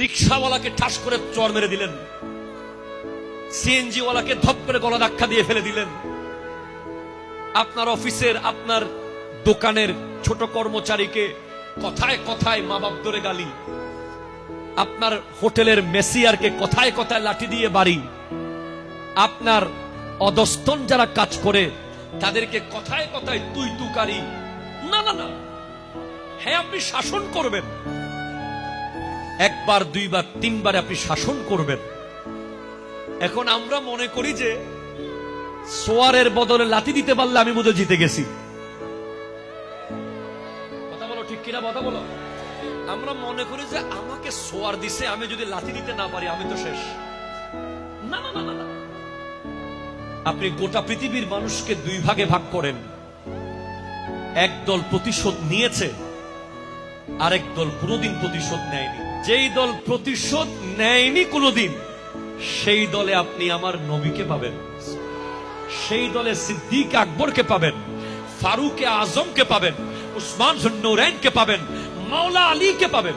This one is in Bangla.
রিক্সাওয়ালাকে ঠাস করে চড় মেরে দিলেন, সিএনজি ওয়ালাকে ধপ করে গলা ধাক্কা দিয়ে ফেলে দিলেন, আপনার অফিসের আপনার দোকানের ছোট কর্মচারীকে কথায় কথায় মা বাপ ধরে গালি, আপনার হোটেলের মেসিয়ারকে কথায় কথায় লাঠি দিয়ে বাড়ি, আপনার অধস্তন যারা কাজ করে তাদেরকে কথায় কথায় তুই তুকারি। না না না, হ্যাঁ আপনি শাসন করবেন, একবার দুইবার তিনবার আপনি শাসন করবেন। এখন আমরা মনে করি যে সোয়ারের বদলে লাথি দিতে পারলে আমি বোধহয় জিতে গেছি। কথা বলো ঠিক কিনা, কথা বলো। আমরা মনে করি যে আমাকে সোয়ার দিছে, আমি যদি লাথি দিতে না পারি আমি তো শেষ। না না না না, আপনি গোটা পৃথিবীর মানুষকে দুই ভাগে ভাগ করেন, একদল প্রতিশোধ নিয়েছে, আরেক দল কোনোদিন প্রতিশোধ নেয়নি। যেই দল প্রতিশোধ নেয়নি কোনোদিন, সেই দলে আপনি আমার নবীকে পাবেন, সেই দলে সিদ্দিক আকবরকে পাবেন, ফারুক আজমকে পাবেন, উসমান জুন্নুরাইনকে পাবেন, মাওলা আলীকে পাবেন।